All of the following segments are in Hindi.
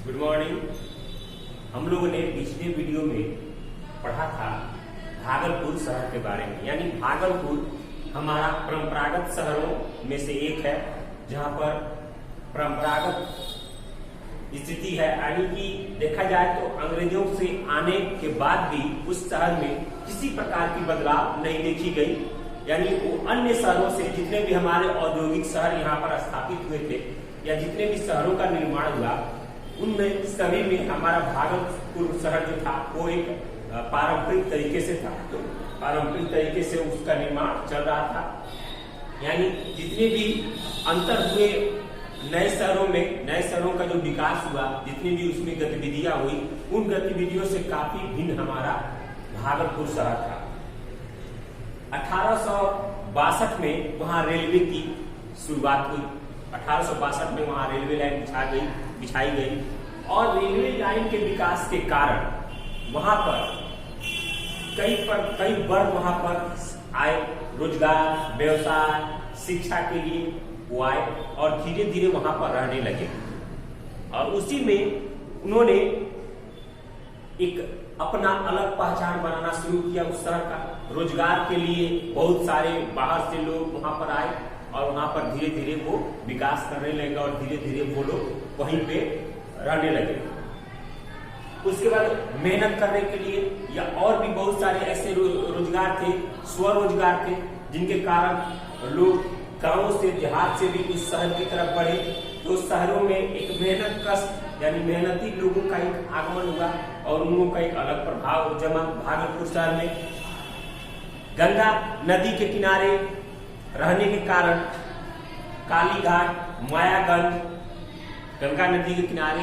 Good morning. हम लोगों ने पिछले वीडियो में पढ़ा था भागलपुर शहर के बारे में। यानी भागलपुर हमारा परंपरागत शहरों में से एक है जहां पर परंपरागत स्थिति है। यानी कि देखा जाए तो अंग्रेजों से आने के बाद भी उस शहर में किसी प्रकार की बदलाव नहीं देखी गई। यानी वो अन्य शहरों से जितने भी हमारे औद्योगिक शहर यहाँ पर स्थापित हुए थे या जितने भी शहरों का निर्माण हुआ उनमें सभी में हमारा भागलपुर शहर जो था वो एक पारंपरिक तरीके से था। तो पारंपरिक तरीके से उसका निर्माण चल रहा था। यानी जितने भी अंतर हुए नए शहरों का जो विकास हुआ, जितनी भी उसमें गतिविधियां हुई, उन गतिविधियों से काफी भिन्न हमारा भागलपुर शहर था। 1862 में वहां रेलवे की शुरुआत हुई। 1862 में वहां रेलवे लाइन बिछाई गई और रेलवे लाइन के विकास के कारण वहां पर कई वर्ग वहां पर आए, रोजगार, व्यवसाय, शिक्षा के लिए वो आए और धीरे धीरे वहां पर रहने लगे। और उसी में उन्होंने एक अपना अलग पहचान बनाना शुरू किया उस शहर का। रोजगार के लिए बहुत सारे बाहर से लोग वहां पर आए और वहां पर धीरे धीरे वो विकास करने लगे और धीरे धीरे वो लोग वहीं पे रहने लगे। उसके बाद मेहनत करने के लिए या और भी बहुत सारे ऐसे रोजगार थे, स्वरोजगार थे, जिनके कारण लोग गांवों से, देहात से भी उस शहर की तरफ बढ़े। तो शहरों में एक मेहनत कश यानी मेहनती लोगों का एक आगमन हुआ और उन का एक अलग प्रभाव जमा भागलपुर शहर में। गंगा नदी के किनारे रहने के कारण कालीघाट, मायागंज, गंगा नदी के किनारे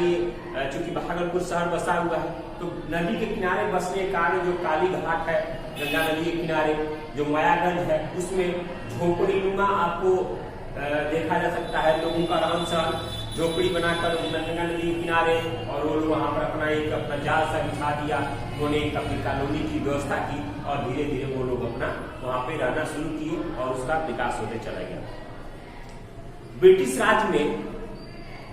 चूंकि भागलपुर शहर बसा हुआ है, तो नदी के किनारे बसने के कारण जो कालीघाट है गंगा नदी के किनारे, जो मायागंज है, उसमें झोपड़ी नुमा आपको देखा जा सकता है। लोगों का रहन सहन झोपड़ी बनाकर गंगा नदी के किनारे और वो लोग वहां पर अपना जाल सा बिछा दिया। उन्होंने एक अपनी कॉलोनी की व्यवस्था की और धीरे धीरे वो लोग अपना वहां पे रहना शुरू किए और उसका विकास होते चला गया। ब्रिटिश राज में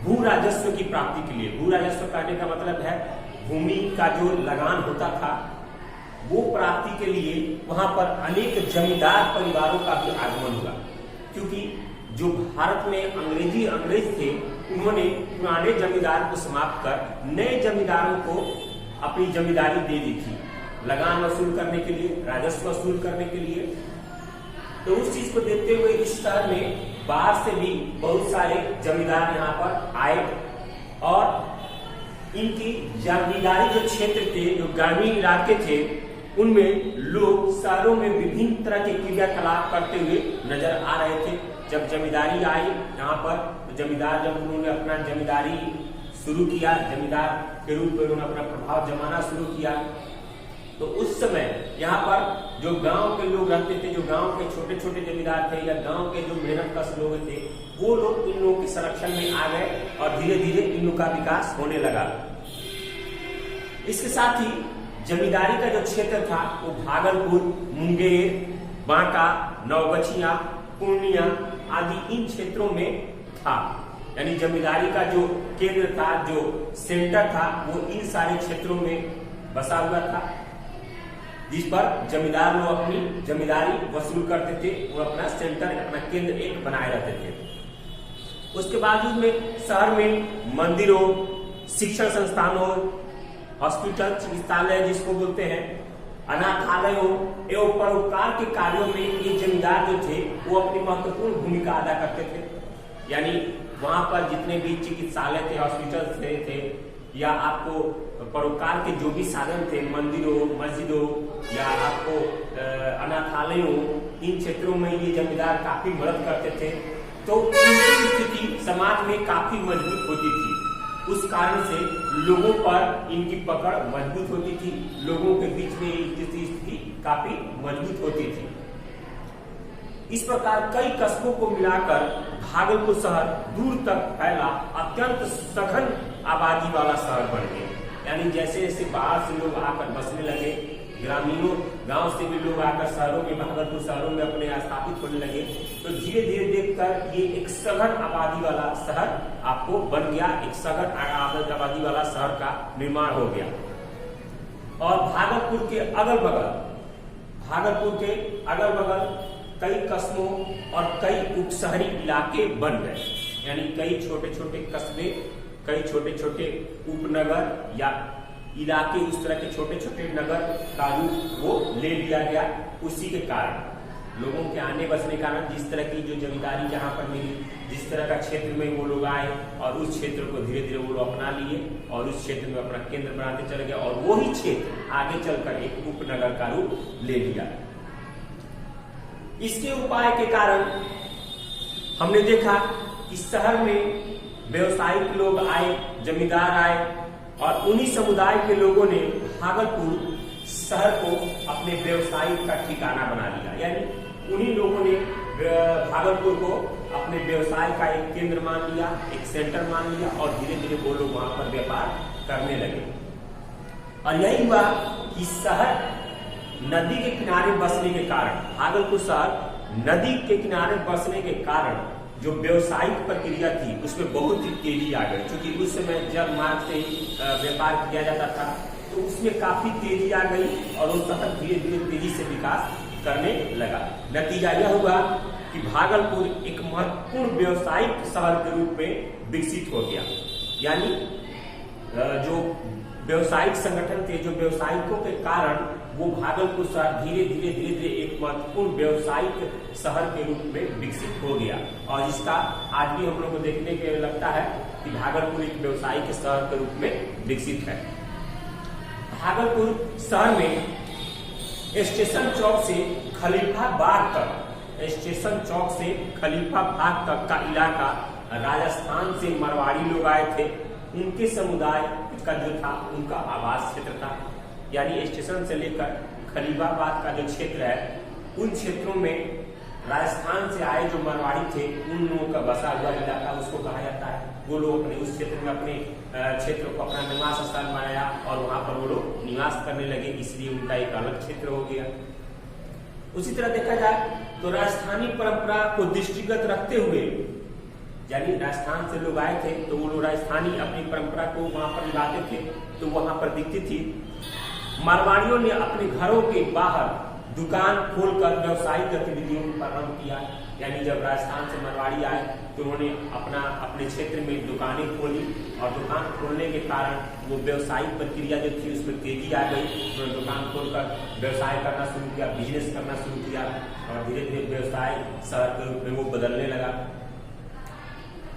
भू राजस्व की प्राप्ति के लिए, भू राजस्व कहने का मतलब है भूमि का जो लगान होता था, वो प्राप्ति के लिए वहां पर अनेक जमींदार परिवारों का भी आगमन हुआ। क्योंकि जो भारत में अंग्रेज थे, उन्होंने पुराने जमींदार को समाप्त कर नए जमींदारों को अपनी जमींदारी दे दी थी, लगान वसूल करने के लिए, राजस्व वसूल करने के लिए। तो उस चीज को देखते हुए इस शहर में बाहर से भी बहुत सारे जमींदार यहाँ पर आए और इनकी जमींदारी जो क्षेत्र थे, जो ग्रामीण इलाके थे, उनमें लोग शहरों में विभिन्न तरह के क्रियाकलाप करते हुए नजर आ रहे थे। जब जमींदारी आई यहाँ पर, तो जमींदार जब उन्होंने अपना जमींदारी शुरू किया, जमींदार के रूप में उन्होंने अपना प्रभाव जमाना शुरू किया, तो उस समय यहाँ पर जो गांव के लोग रहते थे, जो गांव के छोटे छोटे जमींदार थे या गांव के जो मेहनत कश लोग थे, वो लोग इन लोगों के संरक्षण में आ गए और धीरे धीरे इन लोगों का विकास होने लगा। इसके साथ ही जमींदारी का जो क्षेत्र था वो भागलपुर, मुंगेर, बांका, नवगछिया, पूर्णिया आदि इन क्षेत्रों में था। यानी जमींदारी का जो केंद्र था, जो सेंटर था, वो इन सारे क्षेत्रों में बसा हुआ था, जिस पर जमींदार लोग अपनी जमींदारी वसूल करते थे। वो अपना सेंटर, अपना केंद्र एक बनाए रहते थे। उसके बावजूद में शहर में मंदिरों, शिक्षण संस्थानों, हॉस्पिटल, चिकित्सालय जिसको बोलते हैं, अनाथालयों एवं परोपकार के कार्यों में ये जमींदार जो थे वो अपनी महत्वपूर्ण भूमिका अदा करते थे। यानी वहां पर जितने भी चिकित्सालय थे, हॉस्पिटल थे या आपको परोपकार के जो भी साधन थे, मंदिरों, मस्जिदों या आपको अनाथालयों, इन क्षेत्रों में ये जमींदार काफी मदद करते थे। तो इनकी स्थिति समाज में काफी मजबूत होती थी। उस कारण से लोगों पर इनकी पकड़ मजबूत होती थी, लोगों के बीच में इनकी स्थिति काफी मजबूत होती थी। इस प्रकार कई कस्बों को मिलाकर भागलपुर शहर दूर तक फैला अत्यंत सघन आबादी वाला शहर बन गया। यानी जैसे जैसे बाहर से लोग आकर बसने लगे, ग्रामीणों गांव से भी लोग आकर शहरों में, भागलपुर शहरों में अपने स्थापित होने लगे, तो धीरे धीरे देखकर ये एक सघन आबादी वाला शहर आपको बन गया, एक सघन आबादी वाला शहर का निर्माण हो गया। और भागलपुर के अगल बगल कई कस्बों और कई उपशहरी इलाके बन गए, यानी कई छोटे छोटे कस्बे, कई छोटे छोटे उपनगर या इलाके, उस तरह के छोटे छोटे नगर का रूप वो ले लिया गया। उसी के कारण लोगों के आने बसने के कारण जिस तरह की जो जमींदारी जहां पर मिली, जिस तरह का क्षेत्र में वो लोग आए और उस क्षेत्र को धीरे धीरे वो लोग अपना लिए और उस क्षेत्र में अपना केंद्र बनाते चले गए और वही क्षेत्र आगे चलकर एक उपनगर का रूप ले लिया। इसके उपाय के कारण हमने देखा कि शहर में व्यवसायिक लोग आए, जमींदार आए और उन्हीं समुदाय के लोगों ने भागलपुर शहर को अपने व्यवसाय का ठिकाना बना लिया, यानी उन्हीं लोगों ने भागलपुर को अपने व्यवसाय का एक केंद्र मान लिया, एक सेंटर मान लिया और धीरे धीरे वो लोग वहां पर व्यापार करने लगे। और यही हुआ कि शहर नदी के किनारे बसने के कारण, भागलपुर शहर नदी के किनारे बसने के कारण जो व्यावसायिक प्रक्रिया थी उसमें बहुत ही तेजी आ गई, क्योंकि उस समय जल मार्ग से व्यापार किया जाता था तो उसमें काफी तेजी आ गई और वो शहर धीरे धीरे तेजी से विकास करने लगा। नतीजा यह हुआ कि भागलपुर एक महत्वपूर्ण व्यावसायिक शहर के रूप में विकसित हो गया, यानी जो व्यावसायिक संगठन थे, जो व्यवसायिकों के कारण वो भागलपुर शहर धीरे धीरे एक महत्वपूर्ण व्यावसायिक शहर के रूप में विकसित हो गया। और इसका आज भी हम लोग को देखने के लगता है कि भागलपुर एक व्यावसायिक शहर के रूप में विकसित है। भागलपुर शहर में स्टेशन चौक से खलीफाबाद तक का इलाका राजस्थान से मरवाड़ी लोग आए थे, उनके समुदाय का जो था उनका आवास क्षेत्र था। यानी स्टेशन से लेकर खलीफाबाद का जो क्षेत्र है उन क्षेत्रों में राजस्थान से आए जो मरवाड़ी थे उन लोगों का बसा हुआ इलाका उसको कहा जाता है। वो लोग अपने उस क्षेत्र में अपने क्षेत्र को अपना निवास स्थान बनाया और वहां पर वो लोग निवास करने लगे, इसलिए उनका एक अलग क्षेत्र हो गया। उसी तरह देखा जाए तो राजस्थानी परंपरा को दृष्टिगत रखते हुए, यानी राजस्थान से लोग आए थे तो वो लोग राजस्थानी अपनी परंपरा को वहां पर निभाते थे तो वहां पर दिखती थी। मारवाड़ियों ने अपने घरों के बाहर दुकान खोलकर व्यवसायिक गतिविधियों को प्रारंभ किया, यानी जब राजस्थान से मारवाड़ी आए तो उन्होंने अपने क्षेत्र में दुकानें खोली और दुकान खोलने के कारण वो व्यवसायिक प्रक्रिया जो थी उसमें तेजी आ गई। उन्होंने दुकान खोलकर व्यवसाय करना शुरू किया, बिजनेस करना शुरू किया और धीरे धीरे व्यवसाय शहर के रूप में वो बदलने लगा।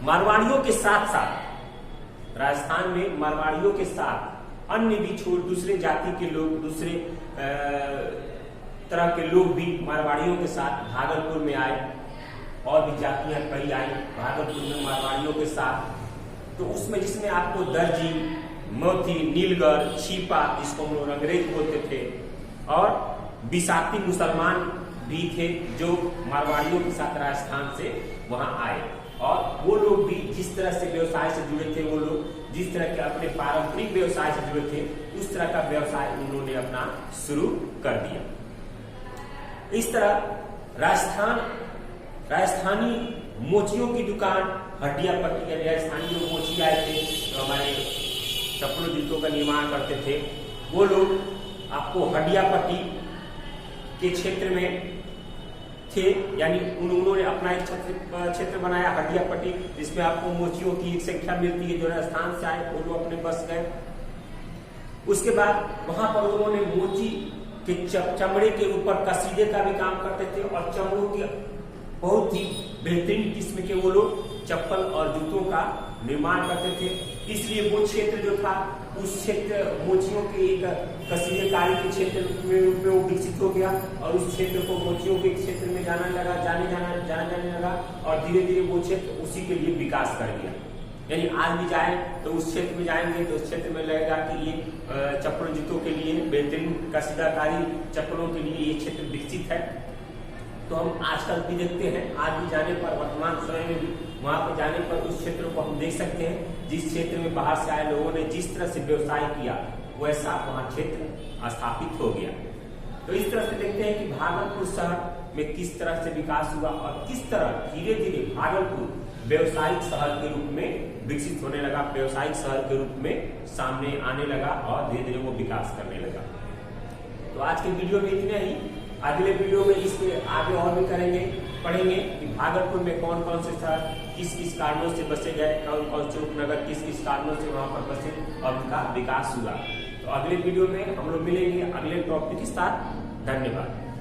मारवाड़ियों के साथ साथ राजस्थान में मारवाड़ियों के साथ अन्य भी दूसरे जाति के लोग, दूसरे तरह के लोग भी मारवाड़ियों के साथ भागलपुर में आए और भी जातियां कई आई भागलपुर में मारवाड़ियों के साथ। तो उसमें जिसमें आपको दर्जी, मोती, नीलगढ़, छिपा, जिसको हम लोग अंग्रेज बोलते थे, और बिसाती मुसलमान भी थे जो मारवाड़ियों के साथ राजस्थान से वहां आए। और वो लोग भी जिस तरह से व्यवसाय से जुड़े थे, वो लोग जिस तरह के अपने पारंपरिक व्यवसाय से जुड़े थे उस तरह का व्यवसाय उन्होंने अपना शुरू कर दिया। इस तरह राजस्थानी मोचियों की दुकान, हड्डिया पट्टी, राजस्थानी जो मोची आए थे तो हमारे चप्पलों जूतों का निर्माण करते थे, वो लोग आपको हड्डिया पट्टी के क्षेत्र में थे, यानी उन्होंने अपना एक क्षेत्र बनाया हड्डिया पट्टी, जिसमें आपको मोचियों की एक संख्या मिलती है जो राजस्थान से आए वो लोग अपने बस गए। उसके बाद वहां पर उन्होंने मोची के चमड़े के ऊपर कसीदे का भी काम करते थे और चमड़ों की बहुत ही बेहतरीन किस्म के वो लोग चप्पल और जूतों का निर्माण करते थे। इसलिए वो क्षेत्र जो था उस क्षेत्र मोचियों के एक कसीदेकारी के क्षेत्र में वो विकसित हो गया और उस क्षेत्र को मोचियों के क्षेत्र में जाने जाने लगा और धीरे धीरे वो क्षेत्र उसी के लिए विकास कर गया। यानी आज भी जाए तो उस क्षेत्र में जाएंगे तो उस क्षेत्र में लगेगा कि ये चप्पल जूतों के लिए बेहतरीन कसीदाकारी चप्पलों के लिए ये क्षेत्र विकसित है। तो हम आजकल भी देखते हैं, आज भी जाने पर वर्तमान समय में भी वहां पर जाने पर उस क्षेत्र को हम देख सकते हैं जिस क्षेत्र में बाहर से आए लोगों ने जिस तरह से व्यवसाय किया वैसा वहां क्षेत्र स्थापित हो गया। तो इस तरह से देखते हैं कि भागलपुर शहर में किस तरह से विकास हुआ और किस तरह धीरे धीरे भागलपुर व्यवसायिक शहर के रूप में विकसित होने लगा, व्यवसायिक शहर के रूप में सामने आने लगा और धीरे धीरे वो विकास करने लगा। तो आज के वीडियो में इतने ही। अगले वीडियो में इसके आगे और भी पढ़ेंगे कि भागलपुर में कौन कौन से शहर किस किस कारणों से बसे गए, कौन कौन से उपनगर किस किस कारणों से वहां पर बसे और उनका विकास हुआ। तो अगले वीडियो में हम लोग मिलेंगे अगले टॉपिक के साथ। धन्यवाद।